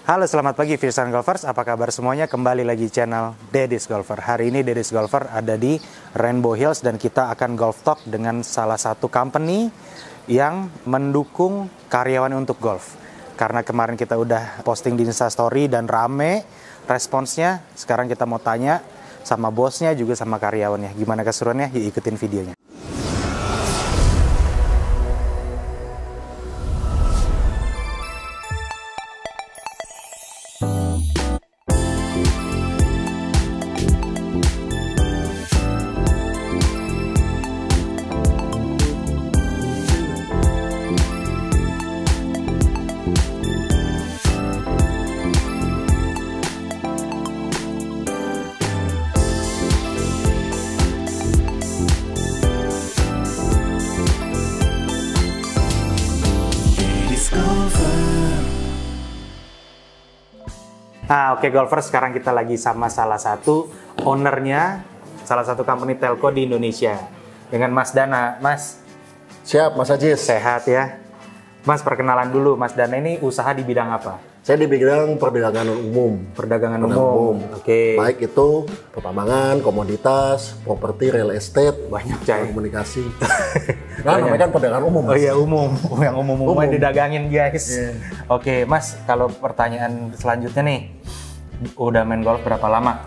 Halo, selamat pagi Firsan Golfers. Apa kabar semuanya? Kembali lagi channel Deddy's Golfer. Hari ini Deddy's Golfer ada di Rainbow Hills dan kita akan golf talk dengan salah satu company yang mendukung karyawan untuk golf. Karena kemarin kita udah posting di Instastory dan rame responsnya. Sekarang kita mau tanya sama bosnya juga sama karyawannya. Gimana keseruannya? Yuk ikutin videonya. Oke Golfers, sekarang kita lagi sama salah satu ownernya, salah satu company telco di Indonesia. Dengan Mas Dana. Mas, siap Mas Ajis. Sehat ya? Mas, perkenalan dulu, Mas Dana ini usaha di bidang apa? Saya di bidang perdagangan umum. Perdagangan umum. Oke. Baik itu pertambangan, komoditas, properti, real estate, banyak cai. Komunikasi. Nah, namanya kan perdagangan umum. Oh iya, umum. Yang umum didagangin guys. Yeah. Oke, Mas, kalau pertanyaan selanjutnya nih, udah main golf berapa lama?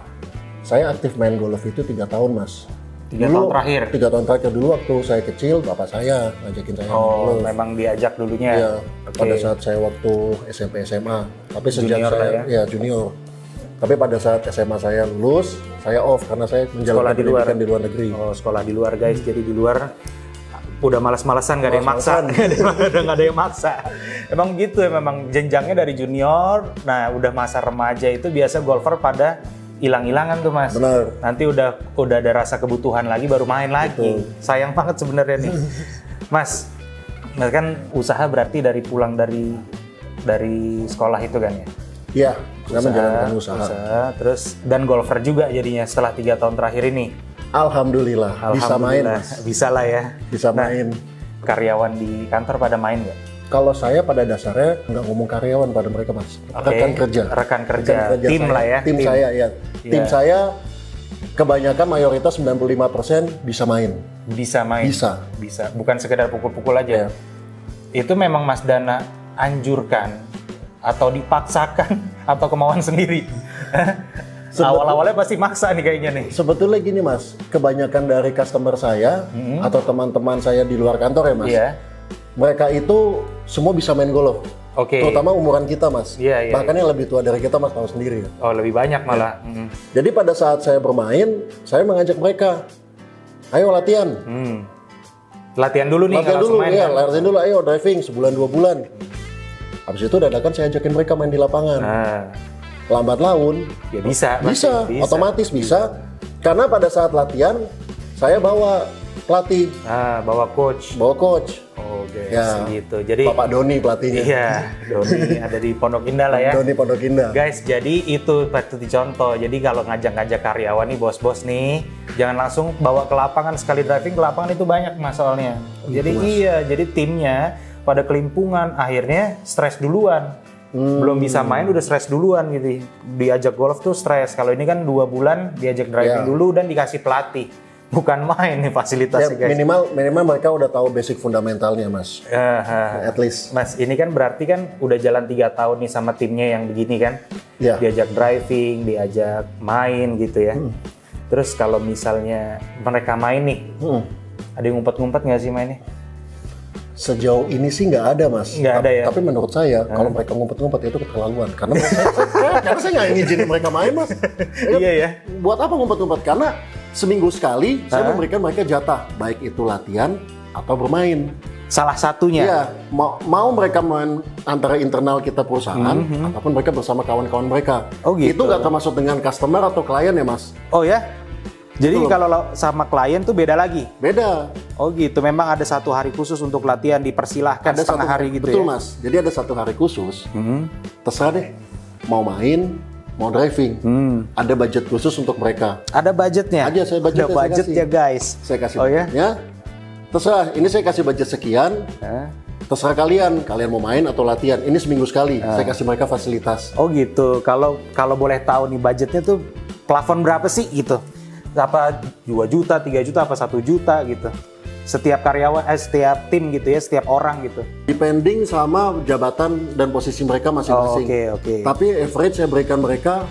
Saya aktif main golf itu 3 tahun, Mas. 3 tahun terakhir? 3 tahun terakhir dulu waktu saya kecil, bapak saya ngajakin saya main golf. Oh, memang diajak dulunya? Iya, pada saat saya waktu SMP SMA. Tapi sejak junior saya, ya junior. Tapi pada saat SMA saya lulus, saya off karena saya menjalankan pendidikan di luar negeri. Oh, sekolah di luar guys, jadi di luar udah malas-malasan, gak ada yang maksa. Udah gak ada yang maksa. Emang gitu ya, memang jenjangnya dari junior, nah udah masa remaja itu biasa golfer pada hilang-hilangan tuh Mas. Benar. Nanti udah ada rasa kebutuhan lagi baru main lagi. Betul. Sayang banget sebenarnya nih. Mas kan usaha berarti dari pulang dari sekolah itu kan ya? Iya, saya menjalankan usaha. Terus dan golfer juga jadinya setelah 3 tahun terakhir ini. Alhamdulillah, bisa main Mas. Bisa lah ya. Bisa main. Karyawan di kantor pada main nggak? Kalau saya pada dasarnya nggak ngomong karyawan pada mereka Mas. Rekan kerja. Tim saya. Lah ya. Tim saya ya. Tim saya kebanyakan mayoritas 95% bisa main. Bisa main? Bisa. Bukan sekedar pukul-pukul aja. Ya. Itu memang Mas Dana anjurkan atau dipaksakan atau kemauan sendiri? Awal-awalnya pasti maksa nih kayaknya nih. Sebetulnya gini Mas, kebanyakan dari customer saya atau teman-teman saya di luar kantor ya Mas, mereka itu semua bisa main golf. Oke. Terutama umuran kita Mas. Bahkan yang lebih tua dari kita Mas tahu sendiri. Oh, lebih banyak malah. Jadi pada saat saya bermain, saya mengajak mereka, ayo latihan. Latihan dulu nih. Latihan dulu, ya. Latihan dulu, ayo driving sebulan 2 bulan. Habis itu dadakan saya ajakin mereka main di lapangan. Lambat laun ya bisa, otomatis bisa karena pada saat latihan saya bawa pelatih, bawa coach. Oh guys, ya, gitu. Jadi Bapak Doni pelatihnya. Iya, Doni ada di Pondok Indah lah ya. Doni Pondok Indah. Guys, jadi itu patut dicontoh. Jadi kalau ngajak-ngajak karyawan nih, bos-bos nih, jangan langsung bawa ke lapangan, sekali driving ke lapangan itu banyak masalahnya. Jadi jadi timnya pada kelimpungan, akhirnya stres duluan. Belum bisa main udah stres duluan gitu. Diajak golf tuh stres. Kalau ini kan 2 bulan diajak driving dulu dan dikasih pelatih. Bukan main nih fasilitasnya guys. Minimal mereka udah tahu basic fundamentalnya Mas. At least. Mas, ini kan berarti kan udah jalan 3 tahun nih sama timnya yang begini kan. Diajak driving, diajak main gitu ya. Terus kalau misalnya mereka main nih, ada yang ngumpet-ngumpet nggak sih mainnya? Sejauh ini sih nggak ada Mas. Nggak ada ya? Tapi menurut saya kalau mereka ngumpet-ngumpet itu keterlaluan. Karena saya nggak ngizinin mereka main Mas. Iya ya. Buat apa ngumpet-ngumpet? Karena seminggu sekali saya memberikan mereka jatah. Baik itu latihan atau bermain. Salah satunya? Iya. Mau mereka main antara internal kita perusahaan ataupun mereka bersama kawan-kawan mereka. Oh gitu? Itu nggak termasuk dengan customer atau klien ya Mas? Oh ya? Jadi kalau sama klien tuh beda lagi? Beda. Oh gitu, memang ada 1 hari khusus untuk latihan, dipersilahkan ada setengah hari gitu betul, ya? Betul Mas, jadi ada 1 hari khusus, terserah deh, mau main, mau driving, ada budget khusus untuk mereka. Ada budgetnya? Ada, saya budgetnya. Ada budgetnya guys? Saya kasih budgetnya. Terserah, ini saya kasih budget sekian, terserah kalian mau main atau latihan. Ini seminggu sekali, saya kasih mereka fasilitas. Oh gitu. Kalau boleh tahu nih budgetnya tuh plafon berapa sih gitu? Apa 2 juta, 3 juta, apa 1 juta gitu? Setiap karyawan, setiap tim gitu ya, setiap orang gitu. Depending sama jabatan dan posisi mereka masing-masing. Oke. Tapi average saya berikan mereka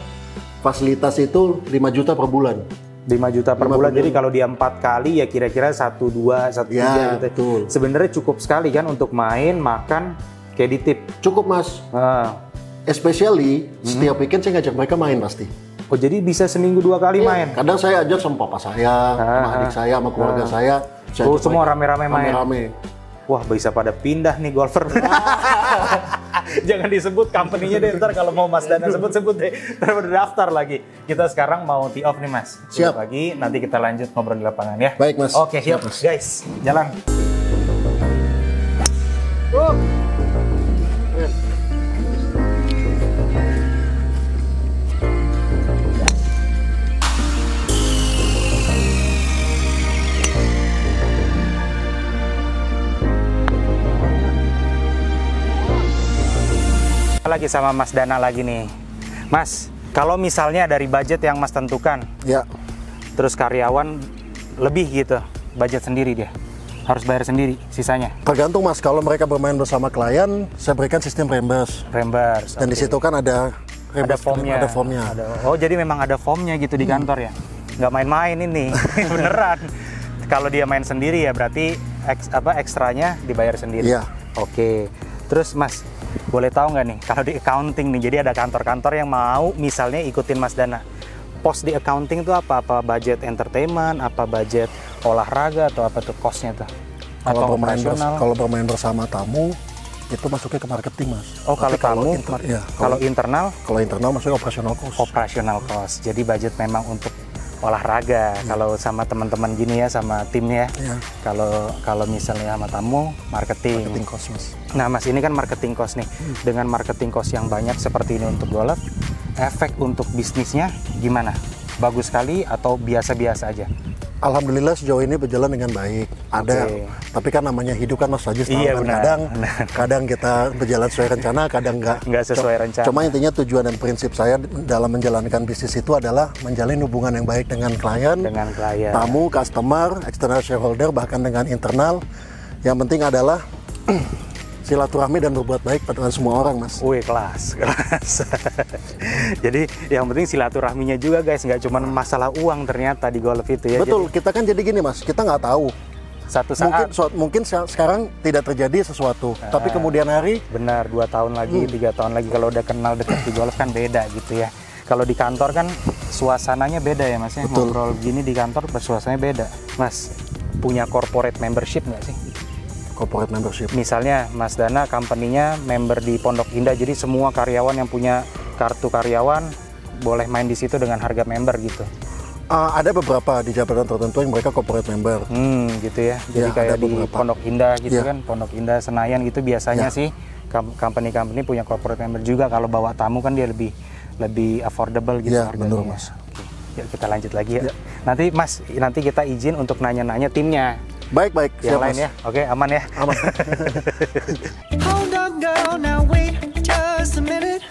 fasilitas itu 5 juta per bulan. 5 juta per bulan, jadi kalau dia 4 kali ya kira-kira 1, 2, 1, 3 gitu. Betul. Sebenarnya cukup sekali kan untuk main, makan, kayak di tip. Cukup mas. Especially setiap weekend saya ngajak mereka main pasti. Oh jadi bisa seminggu 2 kali main? Kadang saya ajak sama papa saya, sama adik saya, sama keluarga saya. Oh semua rame-rame main? Rame-rame. Wah bisa pada pindah nih golfer. Jangan disebut company-nya deh, ntar kalau mau Mas Dana sebut deh, ntar berdaftar lagi. Kita sekarang mau tee off nih Mas. Siap. Lagi, nanti kita lanjut ngobrol di lapangan ya. Baik Mas. Oke, siap Mas. Guys, jalan. Lagi sama Mas Dana lagi nih. Mas, kalau misalnya dari budget yang Mas tentukan, ya. Terus karyawan lebih gitu, budget sendiri dia, harus bayar sendiri sisanya. Tergantung Mas, kalau mereka bermain bersama klien, saya berikan sistem reimburse. Dan di situ kan ada formnya. Oh jadi memang ada formnya gitu di kantor ya? Nggak main-main ini, beneran. Kalau dia main sendiri ya berarti ekstranya dibayar sendiri. Iya. Oke. Terus Mas, boleh tahu nggak nih, kalau di accounting nih, jadi ada kantor-kantor yang mau misalnya ikutin Mas Dana. Pos di accounting itu apa? Apa budget entertainment, apa budget olahraga, atau apa tuh costnya tuh? Atau operasional? Kalau bermain bersama tamu, itu masuknya ke marketing Mas. Oh kalau tamu, kalau internal? Kalau internal masuknya operational cost. Operational cost, jadi budget memang untuk olahraga. Kalau sama teman-teman gini ya, sama timnya ya. Kalau misalnya sama tamu, marketing cost Mas. Nah Mas, ini kan marketing cost nih. Dengan marketing cost yang banyak seperti ini untuk golf, efek untuk bisnisnya gimana? Bagus sekali atau biasa-biasa aja? Alhamdulillah sejauh ini berjalan dengan baik. Ada, tapi kan namanya hidup kan Mas Fajis tahu kan. Kadang kita berjalan sesuai rencana, kadang nggak sesuai rencana. Cuma intinya tujuan dan prinsip saya dalam menjalankan bisnis itu adalah menjalin hubungan yang baik dengan klien, tamu, customer, external shareholder, bahkan dengan internal. Yang penting adalah silaturahmi dan berbuat baik dengan semua orang Mas. Wih kelas. Jadi yang penting silaturahminya juga guys, nggak cuma masalah uang ternyata di golf itu ya. Betul, kita kan jadi gini Mas, kita nggak tahu. Satu saat. Mungkin sekarang tidak terjadi sesuatu, tapi kemudian hari. Benar, 2 tahun lagi, 3 tahun lagi kalau udah kenal dekat di golf kan beda gitu ya. Kalau di kantor kan suasananya beda ya Mas ya. Ngobrol gini di kantor suasananya beda. Mas, punya corporate membership nggak sih? Corporate membership. Misalnya Mas Dana company-nya member di Pondok Indah, jadi semua karyawan yang punya kartu karyawan boleh main di situ dengan harga member gitu. Ada beberapa di jabatan tertentu yang mereka corporate member. Gitu ya. Jadi kayak di Pondok Indah gitu kan, Pondok Indah Senayan gitu biasanya sih company-company punya corporate member juga. Kalau bawa tamu kan dia lebih affordable gitu harganya. Betul Mas. Oke. Yuk kita lanjut lagi ya. Nanti kita izin untuk nanya-nanya timnya. Baik. Yang lain ya. Oke, aman ya. Aman. Hold on girl, now wait just a minute.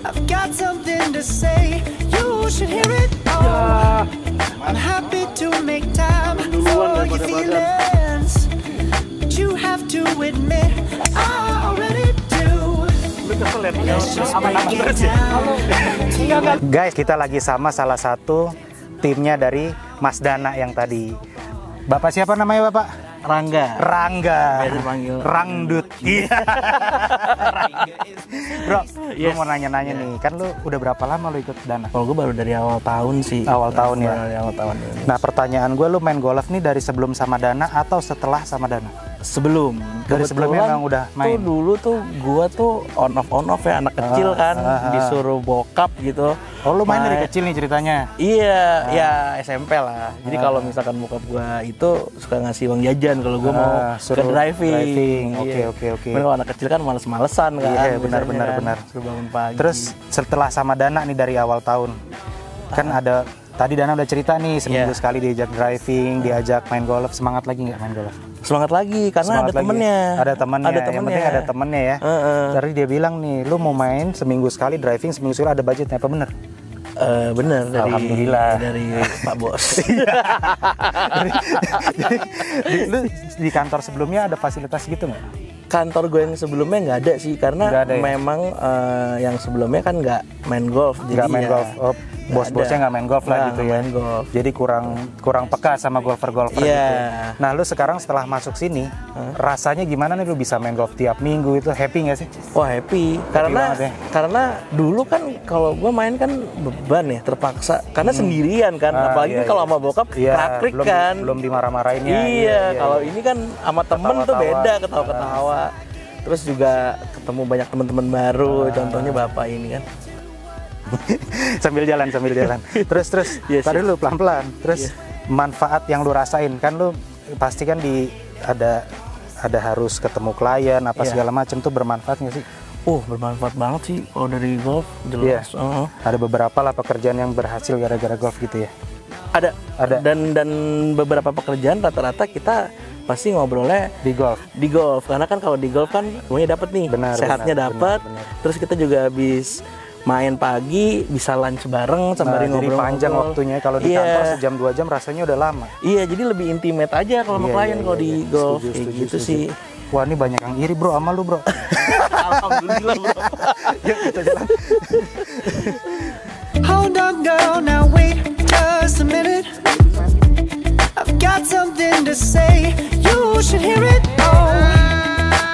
I've got something to say. You should hear it. Oh, I'm happy to make time for your feelings. But you have to admit I already do. Guys, kita lagi sama salah satu timnya dari Mas Dana yang tadi. Bapak siapa namanya Bapak? Rangga. Biasa panggil Rangdut. Iya. Bro, gue mau nanya-nanya nih, kan lu udah berapa lama lu ikut Dana? Kalau gue baru dari awal tahun sih. Awal tahun ya? Dari awal tahun. Nah pertanyaan gue, lu main golf nih dari sebelum sama Dana atau setelah sama Dana? Sebelum. Dari sebelumnya memang udah main? Tuh dulu tuh gue tuh on off ya, anak kecil kan, disuruh bokap gitu. Oh lu main dari kecil nih ceritanya? Iya, ya SMP lah. Jadi kalau misalkan bokap gue itu suka ngasih uang jajan kalau gue mau ke driving. Oke. Cuman kalau anak kecil kan males-malesan kan. Iya benar. Suruh bangun pagi. Terus setelah sama Dana nih dari awal tahun, kan ada tadi Dana udah cerita nih seminggu sekali diajak driving, diajak main golf. Semangat lagi nggak main golf? Semangat lagi karena ada temennya. Ada temennya. Yang penting ada temennya ya. Tadi dia bilang nih, lu mau main seminggu sekali driving, seminggu sekali ada budgetnya, apa bener? Bener, Alhamdulillah dari Pak Bos. Lu di kantor sebelumnya ada fasilitas gitu nggak? Kantor gue yang sebelumnya nggak ada sih, karena memang yang sebelumnya kan nggak main golf. Nggak main golf. Bos-bosnya nggak main golf lah gitu ya. Golf. Jadi kurang peka sama golfer-golfer gitu. Nah, lu sekarang setelah masuk sini, rasanya gimana nih lu bisa main golf tiap minggu itu? Happy nggak sih? Wah, happy. Karena dulu kan kalau gue main kan beban ya, terpaksa. Karena sendirian kan, apalagi kalau sama bokap prakrik kan. Belum dimarah-marahinnya. Iya, kalau ini kan sama temen tuh beda, ketawa-ketawa. Terus juga ketemu banyak teman-teman baru, contohnya bapak ini kan. sambil jalan terus tadi lu pelan-pelan terus manfaat yang lu rasain kan, lu pasti kan ada harus ketemu klien apa segala macam tuh, bermanfaat nggak sih? Bermanfaat banget sih kalau dari golf, jelas. Ada beberapa lah pekerjaan yang berhasil gara-gara golf gitu ya? Ada. Dan beberapa pekerjaan rata-rata kita pasti ngobrolnya di golf karena kan kalau di golf kan semuanya dapat nih, sehatnya dapat, terus kita juga habis main pagi, bisa lunch bareng sembari ngobrol. Jadi panjang waktunya, kalau di kantor sejam 2 jam rasanya udah lama. Iya, jadi lebih intimate aja kalau sama klien kalau di golf. Kayak gitu sih. Wah, ini banyak yang iri bro sama lu bro. Alhamdulillah bro. Yuk kita jalan. Hold on girl, now wait just a minute. I've got something to say, you should hear it. Oh,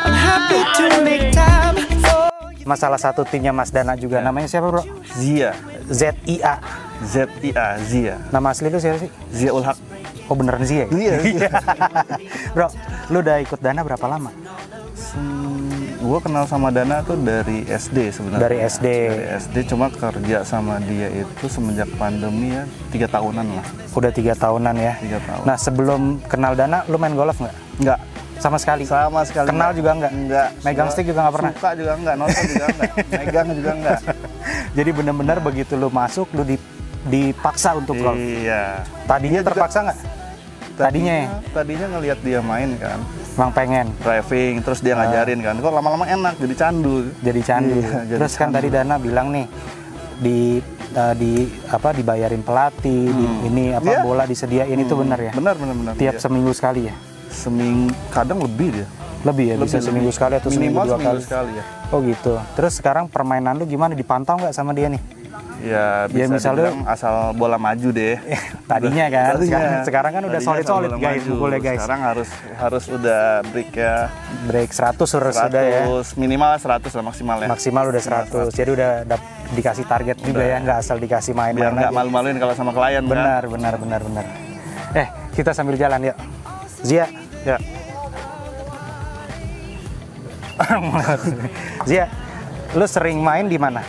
I'm happy to make time for you. Salah satu timnya Mas Dana juga, namanya siapa bro? Zia. Z-I-A. Zia. Nama asli lu siapa sih? Zia Ulhaq. Oh beneran Zia ya? Iya. Bro, lu udah ikut Dana berapa lama? Gue kenal sama Dana tuh dari SD sebenarnya. Dari SD, cuma kerja sama dia itu semenjak pandemi ya, 3 tahunan lah. Udah 3 tahunan ya? 3 tahun. Nah sebelum kenal Dana, lu main golf nggak? Nggak. Sama sekali? Sama sekali. Kenal juga nggak? Nggak. Megang stick juga nggak pernah? Suka juga nggak, nonton juga nggak, megang juga nggak. Jadi benar-benar begitu lu masuk, lu dipaksa untuk golf? Iya. Tadinya terpaksa nggak? Tadinya ngelihat dia main kan. Emang pengen? Driving, terus dia ngajarin kan. Kok lama-lama enak, jadi candu. Iya, terus kan tadi Dana bilang nih, dibayarin pelatih, bola disediain, itu benar ya? Benar. Tiap seminggu sekali ya? Kadang lebih dia. Lebih ya, bisa seminggu sekali atau seminggu 2 kali? Sekali ya. Oh gitu. Terus sekarang permainan lu gimana? Dipantau nggak sama dia nih? Ya bisa dibilang asal bola maju deh. Tadinya kan, sekarang kan udah solid guys, mukulnya guys. Sekarang harus udah break 100 sudah ya. Minimal 100 lah maksimal ya. Maksimal udah 100. Jadi udah dikasih target juga ya, nggak asal dikasih main. Biar nggak malu-maluin kalau sama klien. Benar. Kita sambil jalan yuk. Zia. Ya. Zia, lu sering main di mana?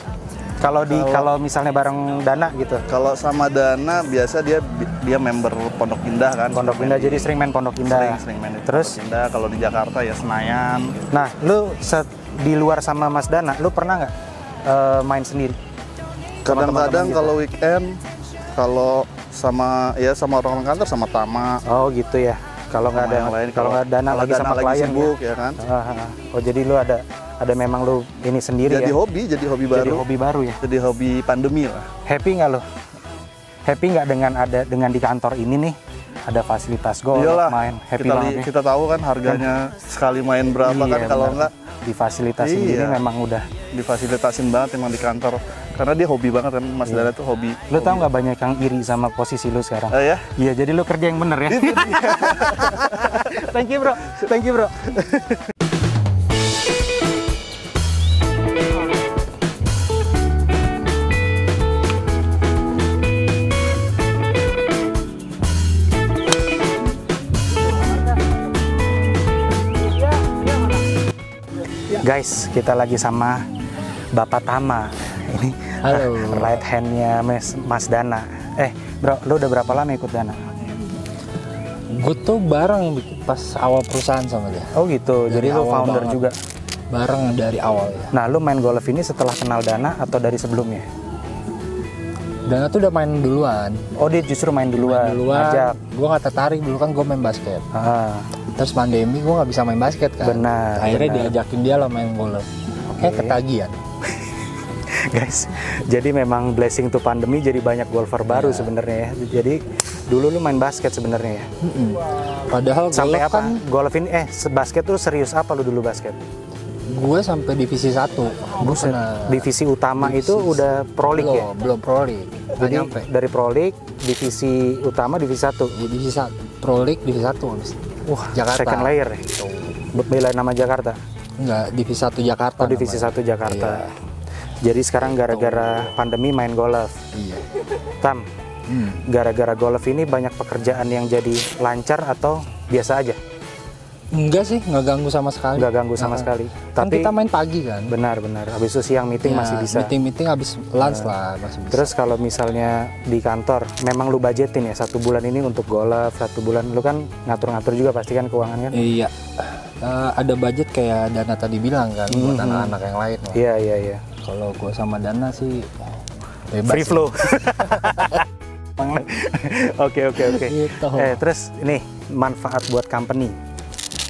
Kalau misalnya bareng Dana gitu. Kalau sama Dana biasa dia member Pondok Indah kan. Pondok Indah, jadi sering main Pondok Indah. Sering main. Terus Pondok Indah, kalau di Jakarta ya Senayan. Nah, lu di luar sama Mas Dana, lu pernah nggak main sendiri? Kadang-kadang gitu? kalau weekend, kalau sama orang-orang kantor sama Tama. Oh gitu ya. Kalau nggak ada yang lain, kalau nggak Dana lagi sama klien sibuk, ya kan. Oh jadi lu ada memang lu ini sendiri jadi ya? Jadi hobi baru. Jadi hobi baru ya? Jadi hobi pandemi lah. Happy nggak lo? Happy nggak dengan di kantor ini nih? Ada fasilitas golf, main happy banget ya? Kita tahu kan harganya sekali main berapa kan, kalau nggak difasilitasin gini memang udah difasilitasin banget emang di kantor, karena dia hobi banget kan. Mas Dana tuh hobi. Lu tau nggak banyak yang iri sama posisi lu sekarang? Ya? Iya, jadi lu kerja yang bener ya. Thank you bro. Guys, kita lagi sama Bapak Tama. Ini right hand-nya Mas Dana. Bro, lu udah berapa lama ikut Dana? Gue tuh bareng pas awal perusahaan sama dia. Oh gitu, jadi lu founder juga? Bareng dari awal ya. Nah, lu main golf ini setelah kenal Dana atau dari sebelumnya? Dana tuh udah main duluan. Oh, dia justru main duluan. Ngajak. Gue nggak tertarik dulu kan, gue main basket. Terus pandemi gue nggak bisa main basket kan. Benar. Akhirnya diajakin dia lah main golf. Kayak ketagihan. Guys, jadi memang blessing to pandemi, jadi banyak golfer baru sebenarnya ya. Jadi dulu lu main basket sebenarnya ya. Padahal sampai golf apa? Kan, golf ini basket tuh serius apa lu dulu basket? Gue sampai divisi 1. Divisi utama itu udah Pro League ya? Belum Pro League. Jadi dari Pro League, divisi utama divisi 1. Divisi 1. Pro League divisi 1 habis. Wah, Jakarta. Second layer ya? Belain nama Jakarta? Enggak, divisi 1 Jakarta. Oh, divisi 1 Jakarta. Iya. Jadi sekarang gara-gara pandemi main golf. Iya. Tam, gara-gara golf ini banyak pekerjaan yang jadi lancar atau biasa aja? Enggak sih, nggak ganggu sama sekali. Nggak ganggu sama sekali. Kan Tapi kita main pagi kan. Benar. Habis itu siang meeting masih bisa. Meeting habis lunch lah masih bisa. Terus kalau misalnya di kantor, memang lu budgetin ya 1 bulan ini untuk golf, 1 bulan lu kan ngatur-ngatur juga pasti kan keuangan kan? Iya. Ada budget kayak Dana tadi bilang kan buat anak-anak yang lain. Iya. Kalau gue sama Dana sih bebas. Free flow. Oke. Gitu. Terus ini manfaat buat company.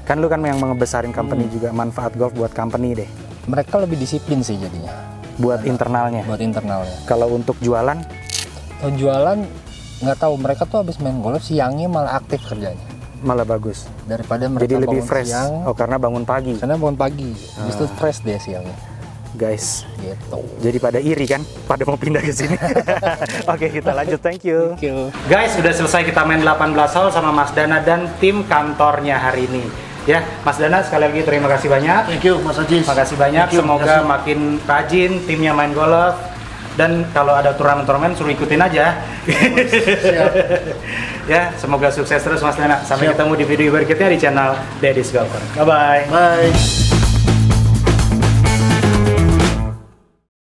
Kan lu kan yang ngebesarin company juga, manfaat golf buat company deh. Mereka lebih disiplin sih jadinya. Buat internalnya. Kalau untuk jualan? Kalau jualan nggak tahu, mereka tuh habis main golf siangnya malah aktif kerjanya. Malah bagus. Daripada mereka jadi lebih bangun fresh. Siang, karena bangun pagi. Habis itu fresh deh siangnya. Guys, gitu. Jadi pada iri kan, pada mau pindah ke sini. Oke, kita lanjut. Thank you. Guys, udah selesai kita main 18 hole sama Mas Dana dan tim kantornya hari ini. Ya, Mas Dana sekali lagi terima kasih banyak. Thank you, Mas Ajis. Makasih banyak. Semoga makin rajin timnya main golf. Dan kalau ada turnamen-turnamen suruh ikutin aja. Siap. Ya, semoga sukses terus Mas Dana. Sampai ketemu di video berikutnya di channel Daddy's Golfer. Bye-bye. Bye.